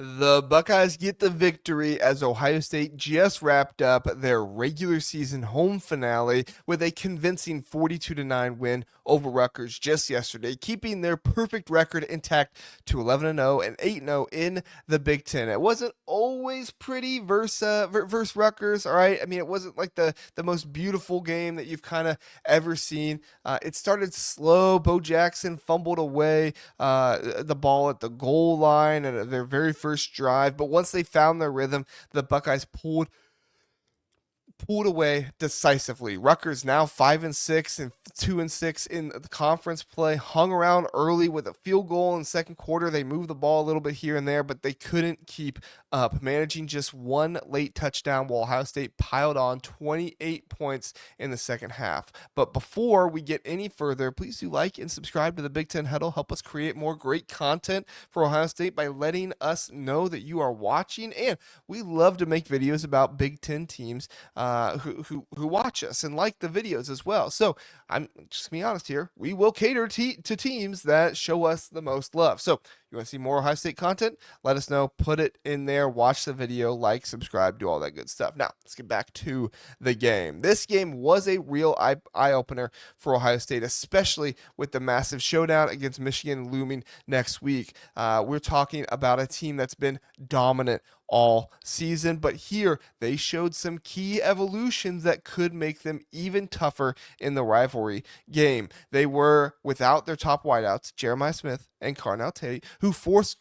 The Buckeyes get the victory as Ohio State just wrapped up their regular season home finale with a convincing 42-9 win over Rutgers just yesterday, keeping their perfect record intact to 11-0 and 8-0 in the Big Ten. It wasn't always pretty versus Rutgers, all right? I mean, it wasn't like the most beautiful game that you've kind of ever seen. It started slow. Bo Jackson fumbled away the ball at the goal line and their very first drive. But once they found their rhythm, the Buckeyes pulled away decisively. Rutgers now 5-6 and 2-6 in the conference play. Hung around early with a field goal in the second quarter. They moved the ball a little bit here and there, but they couldn't keep up, managing just one late touchdown while Ohio State piled on 28 points in the second half. But before we get any further, please do like and subscribe to the Big Ten Huddle. Help us create more great content for Ohio State by letting us know that you are watching. And we love to make videos about Big Ten teams who watch us and like the videos as well. So I'm just gonna be honest here. We will cater to teams that show us the most love. So you want to see more Ohio State content? Let us know. Put it in there. Watch the video. Like, subscribe, do all that good stuff. Now, let's get back to the game. This game was a real eye-opener for Ohio State, especially with the massive showdown against Michigan looming next week. We're talking about a team that's been dominant all season, but here they showed some key evolutions that could make them even tougher in the rivalry game. They were without their top wideouts, Jeremiah Smith and Carnell Tate, who forced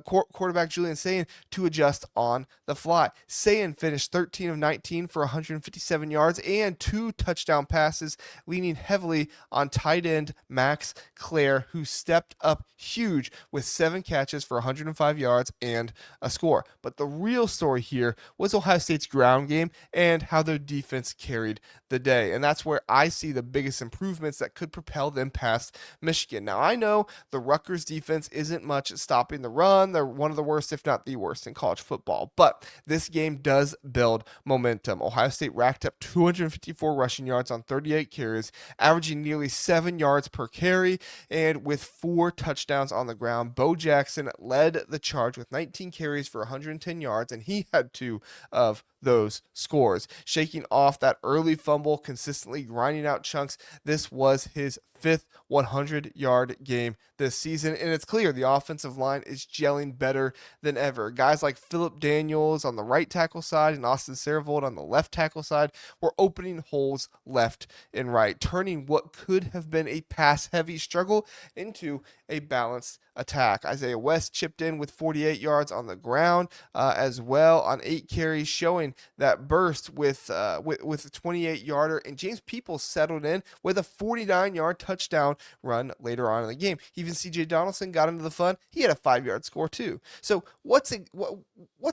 quarterback Julian Sayin to adjust on the fly. Sayin finished 13 of 19 for 157 yards and 2 touchdown passes, leaning heavily on tight end Max Clare, who stepped up huge with 7 catches for 105 yards and a score. But the real story here was Ohio State's ground game and how their defense carried the day. And that's where I see the biggest improvements that could propel them past Michigan. Now, I know the Rutgers defense isn't much at stopping the run. They're one of the worst, if not the worst, in college football. But this game does build momentum. Ohio State racked up 254 rushing yards on 38 carries, averaging nearly 7 yards per carry, and with 4 touchdowns on the ground. Bo Jackson led the charge with 19 carries for 110 yards, and he had 2 of those scores. Shaking off that early fumble, consistently grinding out chunks, this was his 5th 100-yard game this season, and it's clear the offensive line is gelling better than ever. Guys like Phillip Daniels on the right tackle side and Austin Saravold on the left tackle side were opening holes left and right, turning what could have been a pass-heavy struggle into a balanced attack. Isaiah West chipped in with 48 yards on the ground as well on 8 carries, showing that burst with a 28-yarder, and James Peoples settled in with a 49-yard touchdown run later on in the game. Even C.J. Donaldson got into the fun. He had a 5-yard score too. So what's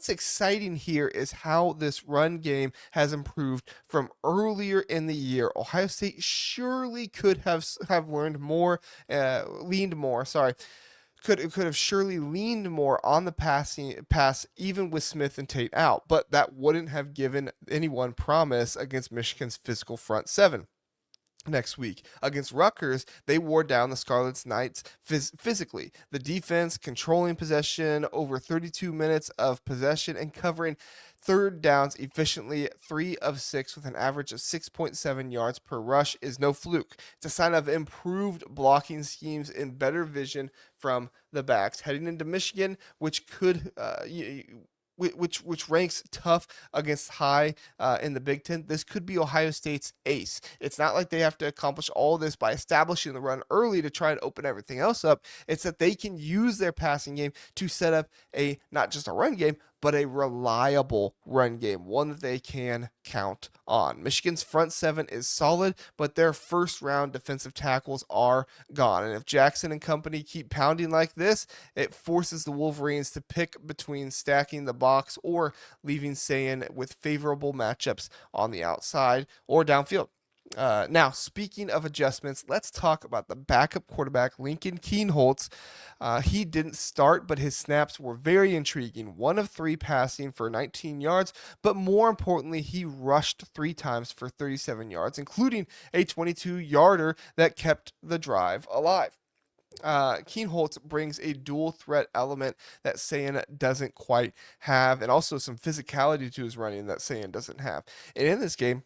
exciting here is how this run game has improved from earlier in the year. Ohio State surely could have learned more, leaned more. Sorry. Could have surely leaned more on the pass, even with Smith and Tate out, but that wouldn't have given anyone promise against Michigan's physical front seven. Next week against Rutgers, they wore down the Scarlet Knights physically. The defense controlling possession over 32 minutes of possession and covering third downs efficiently, 3 of 6 with an average of 6.7 yards per rush is no fluke. It's a sign of improved blocking schemes and better vision from the backs. Heading into Michigan, which could which ranks tough against high in the Big Ten. This could be Ohio State's ace. It's not like they have to accomplish all this by establishing the run early to try and open everything else up. It's that they can use their passing game to set up not just a run game, but a reliable run game, one that they can count on. Michigan's front seven is solid, but their first round defensive tackles are gone. And if Jackson and company keep pounding like this, it forces the Wolverines to pick between stacking the box or leaving Sayin with favorable matchups on the outside or downfield. Now, speaking of adjustments, let's talk about the backup quarterback, Lincoln Kienholz. He didn't start, but his snaps were very intriguing. 1 of 3 passing for 19 yards, but more importantly, he rushed 3 times for 37 yards, including a 22-yarder that kept the drive alive. Kienholz brings a dual threat element that Saiyan doesn't quite have, and also some physicality to his running that Saiyan doesn't have. And in this game,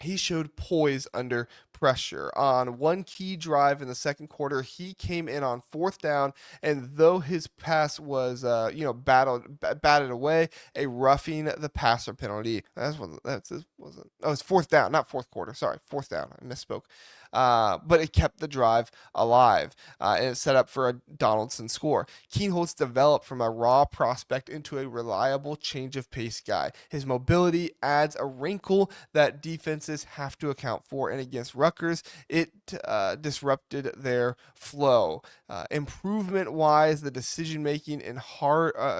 he showed poise under pressure. On one key drive in the second quarter, he came in on fourth down, and though his pass was, batted away, a roughing the passer penalty. This wasn't. Oh, it's fourth down, not fourth quarter. Sorry, fourth down. I misspoke. But it kept the drive alive, and it set up for a Donaldson score. Kienholz developed from a raw prospect into a reliable change of pace guy. His mobility adds a wrinkle that defenses have to account for, and against Rutgers, it disrupted their flow. Improvement-wise, the decision-making in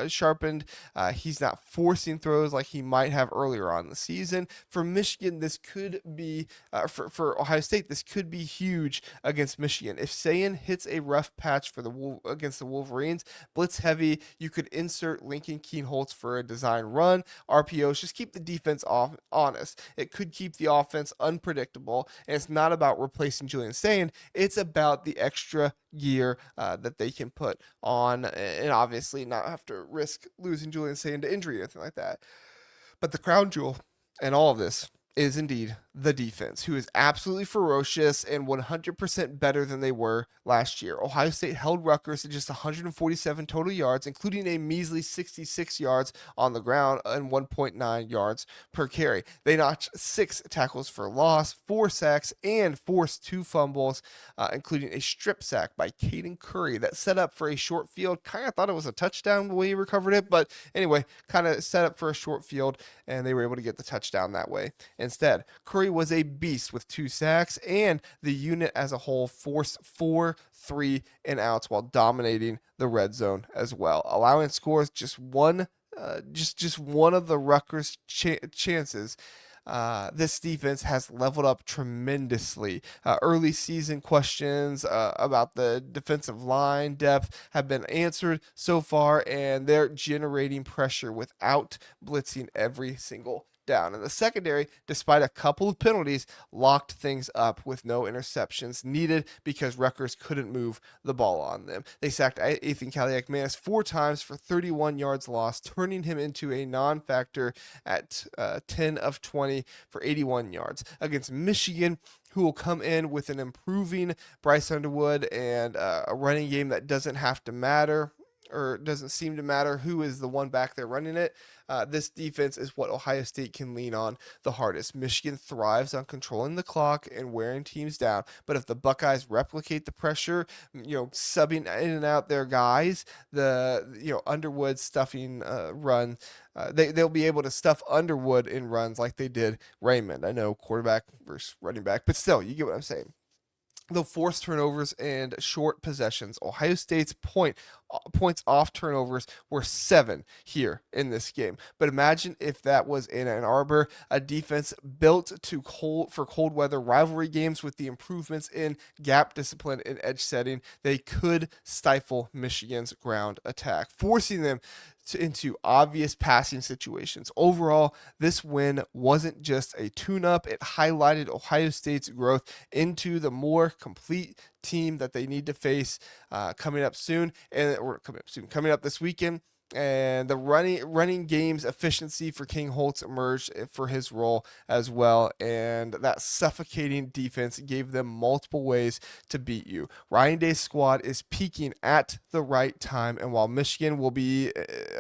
sharpened. He's not forcing throws like he might have earlier on in the season. For Michigan, this could be for Ohio State. This could be huge against Michigan. If Saiyan hits a rough patch against the Wolverines, blitz heavy, you could insert Lincoln Kienholz for a design run, RPOs. Just keep the defense honest. It could keep the offense unpredictable, and it's not about replacing Julian Saiyan. It's about the extra gear that they can put on, and obviously not have to risk losing Julian Saiyan to injury or anything like that. But the crown jewel in all of this is indeed the defense, who is absolutely ferocious and 100% better than they were last year. Ohio State held Rutgers to just 147 total yards, including a measly 66 yards on the ground and 1.9 yards per carry. They notched 6 tackles for loss, 4 sacks, and forced 2 fumbles, including a strip sack by Caden Curry that set up for a short field. Kind of thought it was a touchdown the way he recovered it, but anyway, kind of set up for a short field, and they were able to get the touchdown that way. Instead, Curry was a beast with 2 sacks, and the unit as a whole forced 4 3 and outs while dominating the red zone as well, allowing scores just one of the Rutgers chances. This defense has leveled up tremendously. Early season questions about the defensive line depth have been answered so far, and they're generating pressure without blitzing every single down. And the secondary, despite a couple of penalties, locked things up with no interceptions needed because Rutgers couldn't move the ball on them. They sacked Ethan Kaliak-Manis 4 times for 31 yards lost, turning him into a non-factor at 10 of 20 for 81 yards. Against Michigan, who will come in with an improving Bryce Underwood and a running game that doesn't have to matter, or doesn't seem to matter who is the one back there running it. This defense is what Ohio State can lean on the hardest. Michigan thrives on controlling the clock and wearing teams down, but if the Buckeyes replicate the pressure, subbing in and out their guys, Underwood stuffing run, they'll be able to stuff Underwood in runs like they did Raymond. I know quarterback versus running back, but still, you get what I'm saying. They'll force turnovers and short possessions. Ohio State's points off turnovers were 7 here in this game. But imagine if that was in Ann Arbor, a defense built for cold weather rivalry games with the improvements in gap discipline and edge setting. They could stifle Michigan's ground attack, forcing them into obvious passing situations. Overall, this win wasn't just a tune-up. It highlighted Ohio State's growth into the more complete team that they need to face coming up this weekend. And the running game's efficiency for Kienholz emerged for his role as well, and that suffocating defense gave them multiple ways to beat you. Ryan Day's squad is peaking at the right time, and while Michigan will be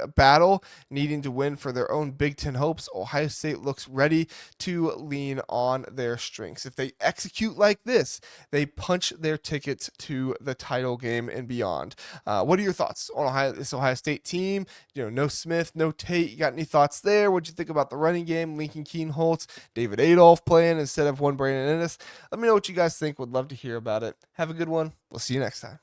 a battle needing to win for their own Big Ten hopes, Ohio State looks ready to lean on their strengths. If they execute like this, they punch their tickets to the title game and beyond. What are your thoughts on this Ohio State team? No Smith, no Tate. You got any thoughts there? What'd you think about the running game? Lincoln Kienholz, David Adolph playing instead of one Brandon Ennis. Let me know what you guys think. Would love to hear about it. Have a good one. We'll see you next time.